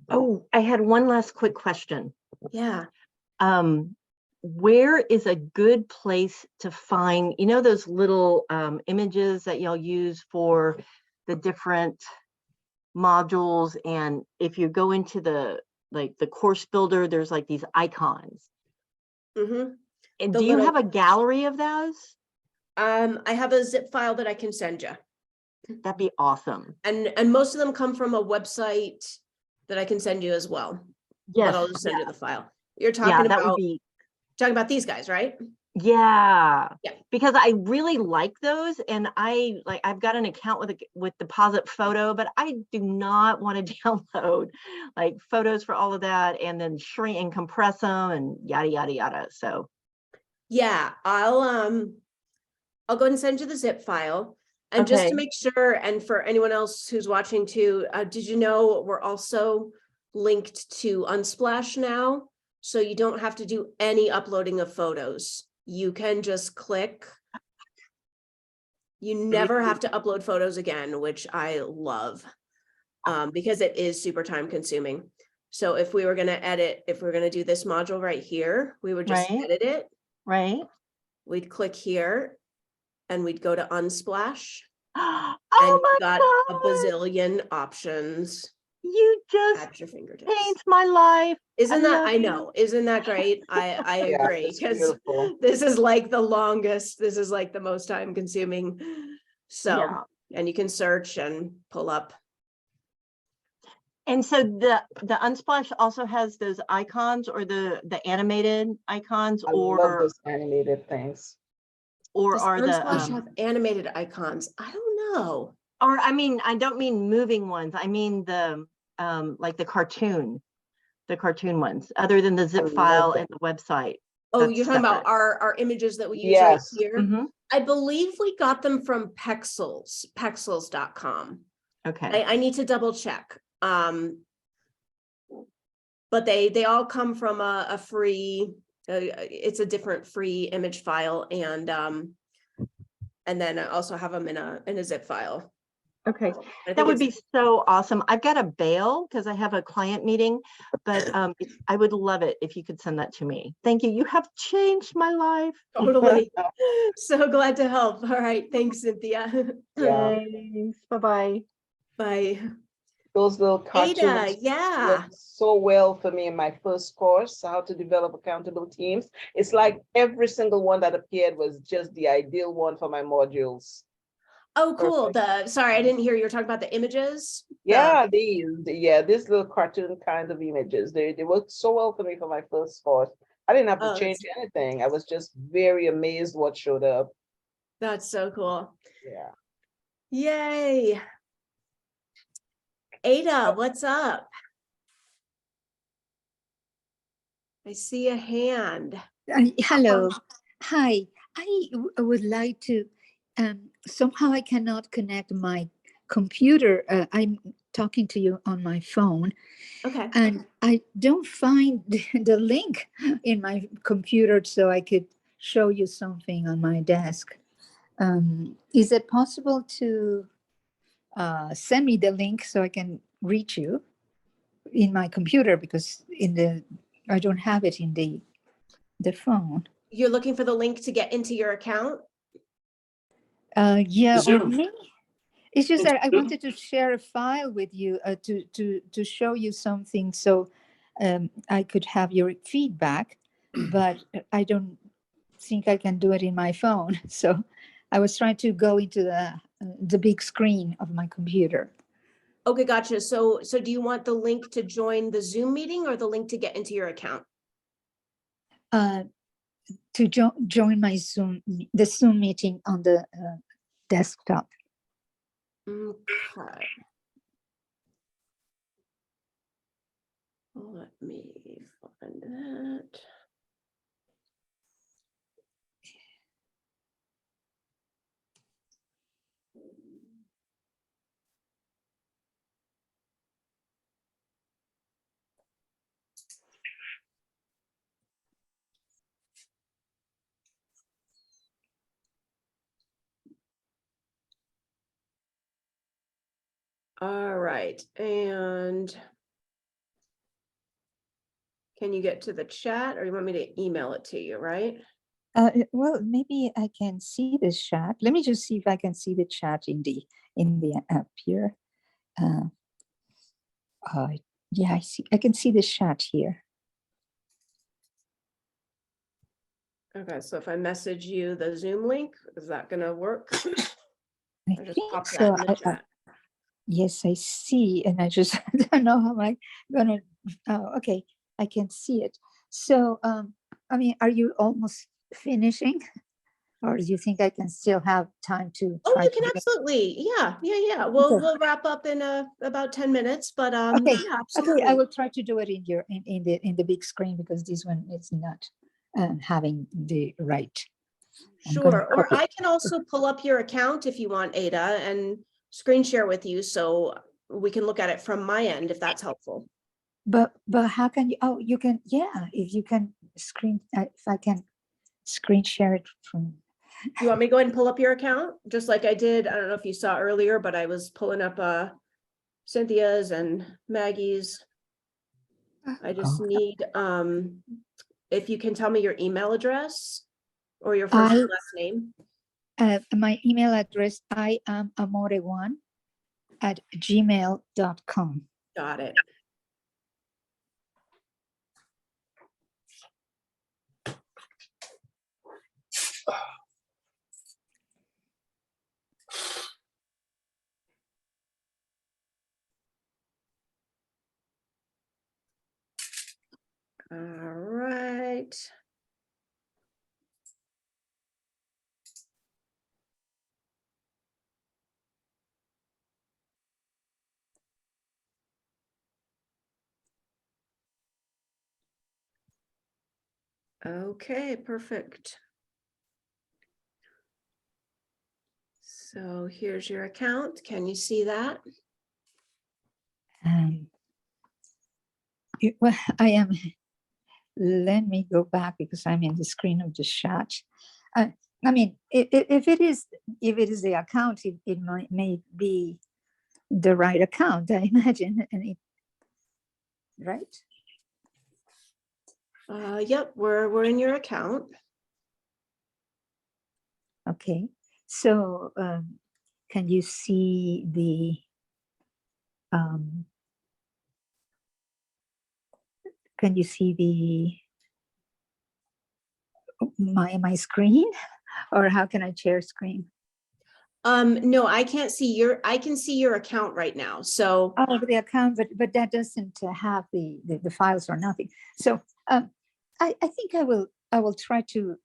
Oh, I had one last quick question. Yeah. Where is a good place to find, those little images that y'all use for the different modules? And if you go into the course builder, there's like these icons. Mm-hmm. And The do you little- have a gallery of those? I have a zip file that I can send you. That'd be awesome. And most of them come from a website that I can send you as well. Yes. But I'll just send you the file. You're Yeah, talking that would about be. these guys, right? Yeah. Yeah. Because I really like those, and I've got an account with Deposit Photo, but I do not want to download like photos for all of that and then shrink and compress them and yada yada yada. So Yeah, I'll go ahead and send you the zip file. And just Okay. to make sure, and for anyone else who's watching too, did you know we're also linked to Unsplash now? So you don't have to do any uploading of photos. You can just click. You never have to upload photos again, which I love, because it is super time consuming. So if we were going to do this module right here, we would just Right. edit it. right. We'd click here and we'd go to Unsplash. And Oh you my got a God. bazillion options You just at your fingertips. changed my life. Isn't that, love I you. know, isn't that great? I Yeah, agree, it's because beautiful. this is like the longest, this is like the most time consuming. So, Yeah. and you can search and pull up. And so the Unsplash also has those icons, or the animated icons, I love or those animated things. Does are the Unsplash have animated icons? I don't know. or I mean, I don't mean moving ones. I mean the like the cartoon ones, other than the zip love file them. and the website. Oh, That's you're talking about separate. our images that we use Yes. right here? Mhm. I believe we got them from pexels.com. Okay. I need to double check. But they all come from a free, it's a different free image file, and then I also have them in a zip file. Okay. I think That would be it's- so awesome. I've got to bail because I have a client meeting, but I would love it if you could send that to me. Thank you. You have changed my life. totally. So glad to help. All right. Thanks, Cynthia. Yeah. Thanks. Bye-bye. Bye. Those little cartoons Ada, yeah. worked so well for me in my first course, how to develop accountable teams. It's like every single one that appeared was just the ideal one for my modules. Oh, cool. Perfect. Sorry, I didn't hear you were talking about the images. Yeah, these little cartoon kind of images. They worked so well for me for my first course. I didn't have to Oh, change anything. I was just very amazed what showed up. That's so cool. Yeah. Yay. Ada, what's up? I see a hand. Hello. Hi. Would like to, somehow I cannot connect my computer. I'm talking to you on my phone, Okay. and I don't find the link in my computer so I could show you something on my desk. Is it possible to send me the link so I can reach you in my computer, because I don't have it in the phone. You're looking for the link to get into your account? Yeah, or Zoom. maybe it's just that I Zoom. wanted to share a file with you to show you something, so I could have your feedback, but I don't think I can do it in my phone. So I was trying to go into the big screen of my computer. Okay, gotcha. So do you want the link to join the Zoom meeting or the link to get into your account? To join my the Zoom meeting on the desktop. Okay. Let me find that. All right, and can you get to the chat or you want me to email it to you, right? Well, maybe I can see the chat. Let me just see if I can see the chat in the app here. Yeah, I can see the chat here. Okay, so if I message you the Zoom link, is that gonna work? I I just think popped so. that in the chat. Yes, I see, and I just don't know how am I gonna. Oh, okay, I can see it. So, I mean, are you almost finishing, or do you think I can still have time to Oh, try you to can do it? absolutely, yeah. Okay. We'll wrap up in about 10 minutes, but Okay, yeah, okay, I absolutely. will try to do it in the big screen because this one is not having the right. I'm gonna Sure, or copy. I can also pull up your account if you want, Ada, and screen share with you so we can look at it from my end if that's helpful. But how can you? Oh, you can. Yeah, if you can screen, if I can screen share it from. You want me to go ahead and pull up your account, just like I did? I don't know if you saw earlier, but I was pulling up Cynthia's and Maggie's. I just Oh. need if you can tell me your email address or your first and last name. My email address, I am amore1@gmail.com. Got it. All right. Okay, perfect. So here's your account. Can you see that? Well, I am. Let me go back because I'm in the screen of the chat. I mean, if it is the account, it may be the right account, I imagine, right? Yep, we're in your account. Okay, so can you see the my screen, or how can I share screen? No, I can't see I can see your account right now. So Oh, the account, but that doesn't have the files or nothing. So I think I will try to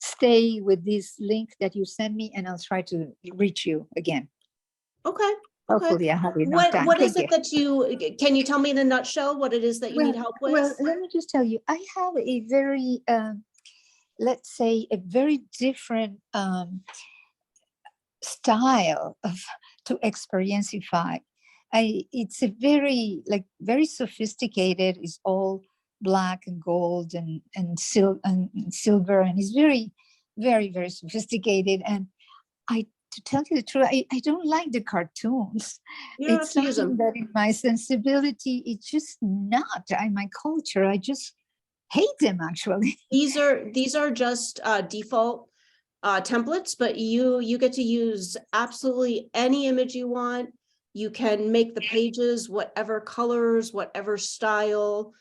stay with this link that you send me, and I'll try to reach you again. okay. Hopefully I have enough time. What is Thank it that can you tell me in a nutshell what it is that you need help with? Well, let me just tell you, I have a very let's say a very different style to Xperiencify. It's a very sophisticated. It's all black and gold and silver, and it's very, very, very sophisticated. And to tell you the truth, I don't like the cartoons. You don't have It's to use something them. that in my sensibility, it's just not in my culture. I just hate them, actually. These are just default templates, but you get to use absolutely any image you want. You can make the pages whatever colors, whatever style,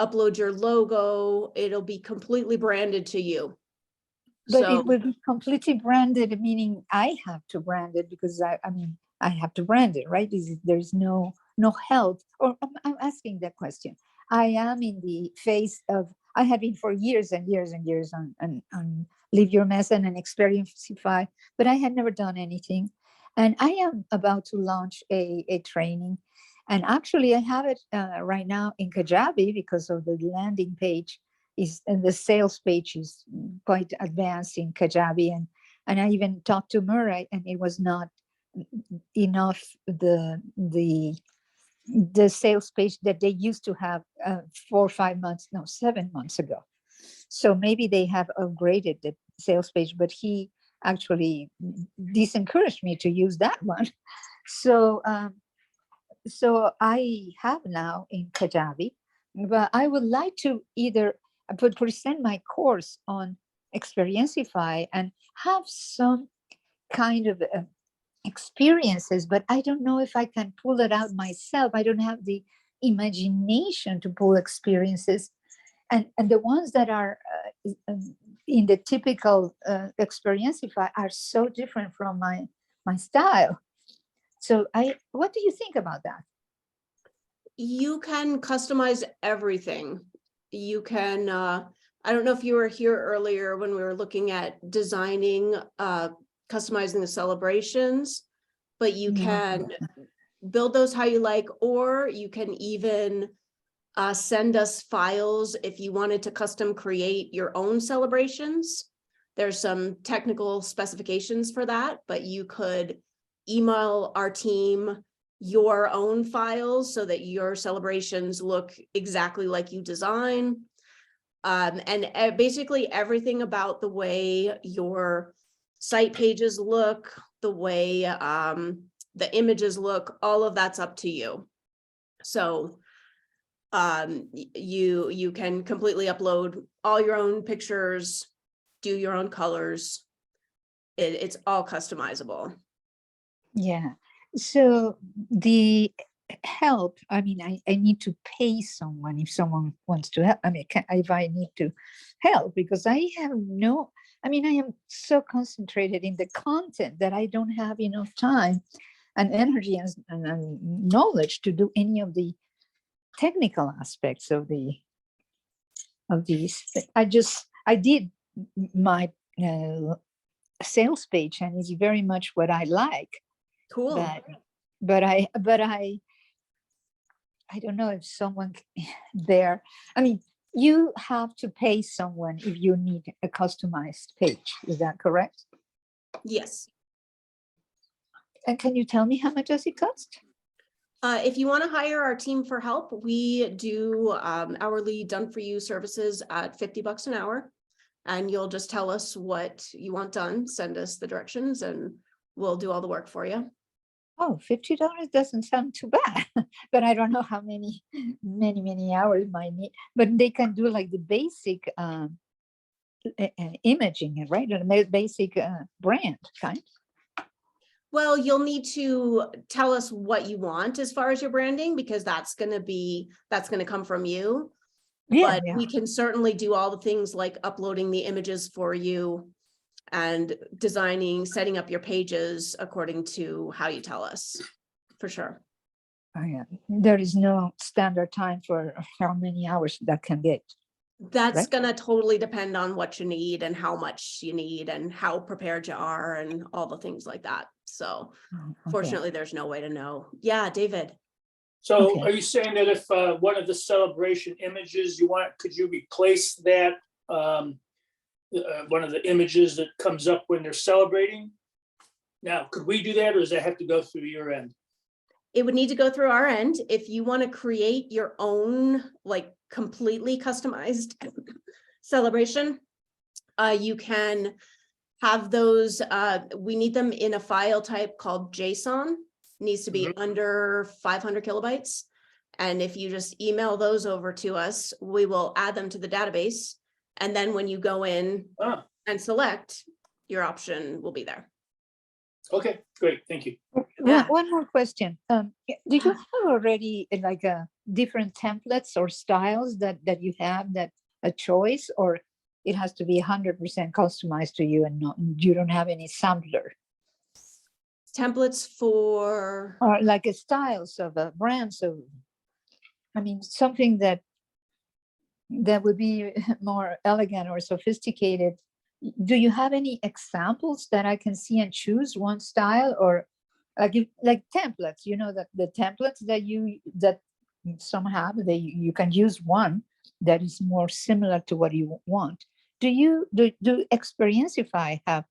upload your logo. It'll be completely branded to you. But So it will be completely branded, meaning I have to brand it because I mean, I have to brand it, right? There's no help, or I'm asking that question. I am in the phase of, I have been for years and years and years on Leave Your Mess and Xperiencify, but I had never done anything. And I am about to launch a training. And actually I have it right now in Kajabi because of the landing page and the sales page is quite advanced in Kajabi. And I even talked to Murray, and it was not enough the sales page that they used to have 4 or 5 months, no, 7 months ago. So maybe they have upgraded the sales page, but he actually disencouraged me to use that one. So so I have now in Kajabi, but I would like to either present my course on Xperiencify and have some kind of experiences, but I don't know if I can pull it out myself. I don't have the imagination to pull experiences. And the ones that are in the typical Xperiencify are so different from my style. So what do you think about that? you can customize everything. You can, I don't know if you were here earlier when we were looking at designing, customizing the celebrations, but you No. can build those how you like, or you can even send us files if you wanted to custom create your own celebrations. There's some technical specifications for that, but you could email our team your own files so that your celebrations look exactly like you design. And basically everything about the way your site pages look, the way the images look, all of that's up to you. So you can completely upload all your own pictures, do your own colors. It's all customizable. Yeah. So the help, I mean, I need to pay someone if someone wants to help. I mean, if I need to help, because I have no, I mean, I am so concentrated in the content that I don't have enough time and energy and knowledge to do any of the technical aspects of these. I did my sales page, and it's very much what I like. Cool. But I don't know if someone there, I mean, you have to pay someone if you need a customized page. Is that correct? Yes. And can you tell me how much does it cost? If you want to hire our team for help, we do hourly done for you services at $50 an hour. And you'll just tell us what you want done, send us the directions, and we'll do all the work for you. Oh, $50 doesn't sound too bad, but I don't know how many hours might need, but they can do like the basic imaging, right? The basic brand kind. Well, you'll need to tell us what you want as far as your branding, because that's going to come from you. Yeah, But we can certainly do all the things like uploading the images for you and designing, setting up your pages according to how you tell us, for sure. Oh, yeah. There is no standard time for how many hours that can get. That's Right. gonna totally depend on what you need and how much you need and how prepared you are and all the things like that. So Okay. fortunately, there's no way to know. Yeah, David. So Okay. are you saying that if one of the celebration images you want, could you replace that, one of the images that comes up when they're celebrating? Now, could we do that, or does that have to go through your end? It would need to go through our end. If you want to create your own, like completely customized celebration, you can have those, we need them in a file type called JSON. Needs to be under 500 kilobytes. And if you just email those over to us, we will add them to the database. And then when you go in and select, your option will be there. Okay, great, thank you. Yeah. One more question. Do you have already like different templates or styles that you have that a choice, or it has to be 100% customized to you and not, you don't have any sampler Templates for, or like a styles of a brands of, I mean, something that would be more elegant or sophisticated. Do you have any examples that I can see and choose one style, or like templates, you know, that the templates that some have, you can use one that is more similar to what you want. Do Xperiencify have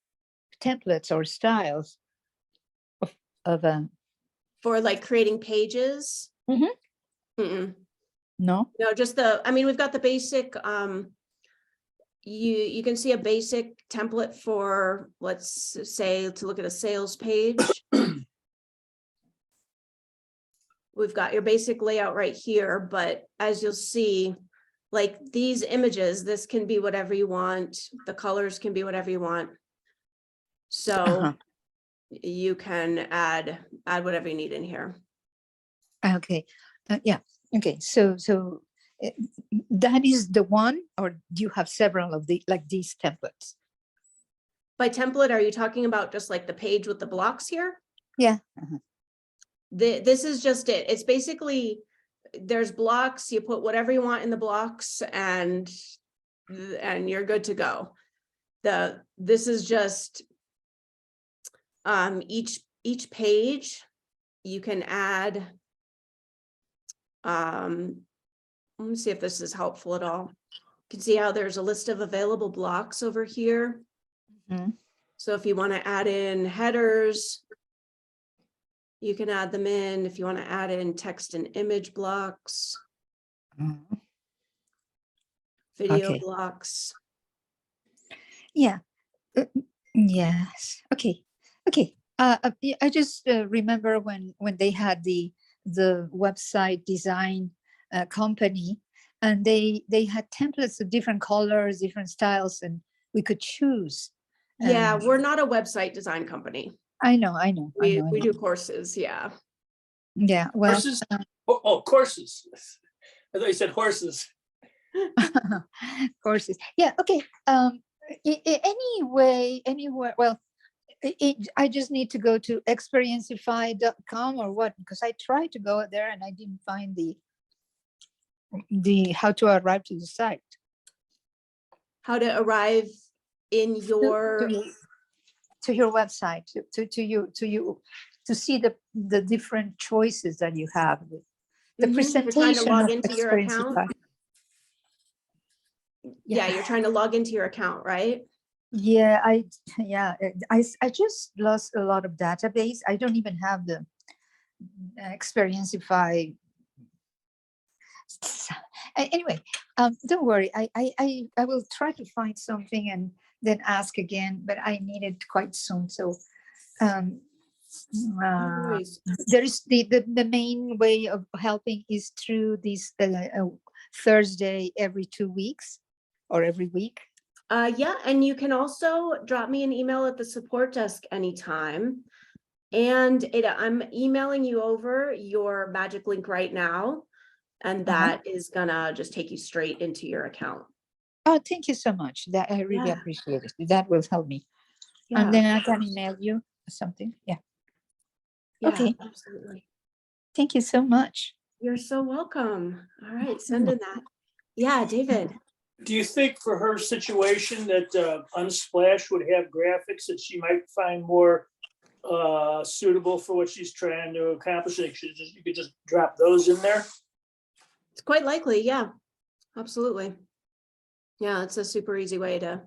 templates or styles of for like creating pages? Mhm. Mm-mm. no? No, just I mean, we've got the basic, you can see a basic template for, let's say, to look at a sales page. We've got your basic layout right here, but as you'll see, like these images, this can be whatever you want. The colors can be whatever you want. So Uh-huh. you can add whatever you need in here. Okay, yeah, okay, so that is the one, or do you have several of like these templates? By template, are you talking about just like the page with the blocks here? Yeah. This is just it. It's basically, there's blocks, you put whatever you want in the blocks and you're good to go. This is just each page you can add. Let me see if this is helpful at all. You can see how there's a list of available blocks over here. Mhm. So if you want to add in headers, you can add them in. If you want to add in text and image blocks, Mhm. video Okay. blocks. Yeah. Yes. Okay. Okay. I just remember when they had the website design company, and they had templates of different colors, different styles, and we could choose. Yeah, And we're not a website design company. I know. We do courses. Yeah. Yeah. Well. Horses? Oh, courses. I thought you said horses. Courses. Yeah. Okay. Anywhere. Well, I just need to go to Xperiencify.com or what, because I tried to go there and I didn't find the how to arrive to the site. How to arrive in your, to your website, to see the different choices that you have. The You're trying to presentation log of into your account. Xperiencify. Yeah, you're trying to log into your account, right? Yeah, I just lost a lot of database. I don't even have the Xperiencify. Anyway, don't worry. I will try to find something and then ask again, but I need it quite soon. So No worries. there is the main way of helping is through this Thursday every 2 weeks or every week. Yeah, and you can also drop me an email at the support desk anytime. And I'm emailing you over your magic link right now. And that is gonna just take you straight into your account. Oh, thank you so much. That I really Yeah. appreciate it. That will help me. Yeah, And then I can email you something. Yeah. yeah, Okay. absolutely. Thank you so much. You're so welcome. All right, send in that. Yeah, David. Do you think for her situation that Unsplash would have graphics that she might find more suitable for what she's trying to accomplish? You could just drop those in there? It's quite likely, yeah, absolutely. Yeah, it's a super easy way to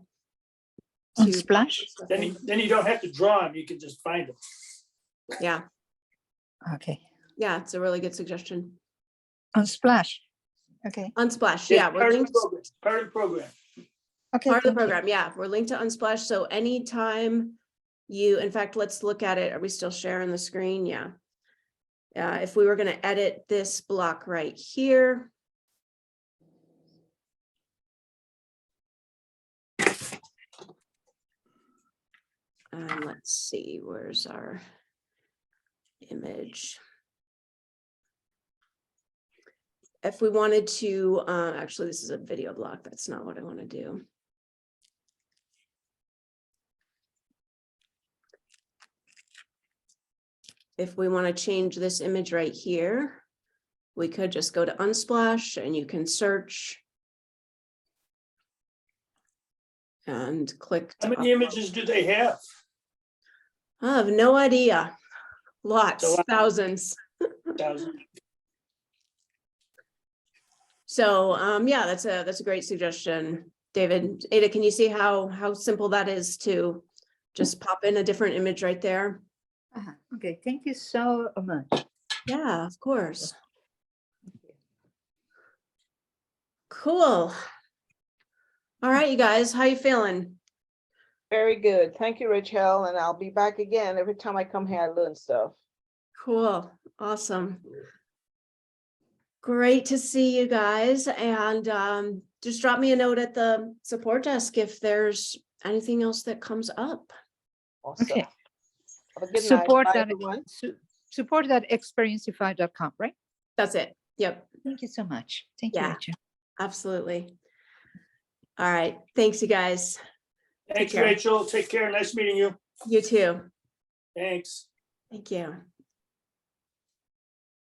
Unsplash? stuff Then in. you don't have to draw them, you can just find them. Yeah, Okay. yeah, it's a really good suggestion. Unsplash. Okay. Unsplash, It's yeah, we're part of the linked. program, part of the program. Okay. Part of the thank you. program, yeah, we're linked to Unsplash, so anytime you, in fact, let's look at it. Are we still sharing the screen? Yeah. If we were gonna edit this block right here. Let's see, where's our image? If we wanted to, actually, this is a video block. That's not what I want to do. if we want to change this image right here, we could just go to Unsplash and you can search. And click. How to many upload. images do they have? I have no idea. Lots, A lot. thousands. 1,000. So yeah, that's a great suggestion, David. Ada, can you see how simple that is to just pop in a different image right there? Okay, thank you so much. Yeah, of course. Cool. All right, you guys, how you feeling? Very good. Thank you, Rachel. And I'll be back again. Every time I come here, I learn stuff. Cool, awesome. Great to see you guys, and just drop me a note at the support desk if there's anything else that comes up. Awesome. Okay. Have a good Support night. Bye, that, everyone. support that Xperiencify.com, right? That's it. Yep, Thank you so much. Thank you, Yeah. Rachel. absolutely. All right, thanks, you guys. Thanks, care. Rachel. Take care. Nice meeting you. You too. Thanks. Thank you.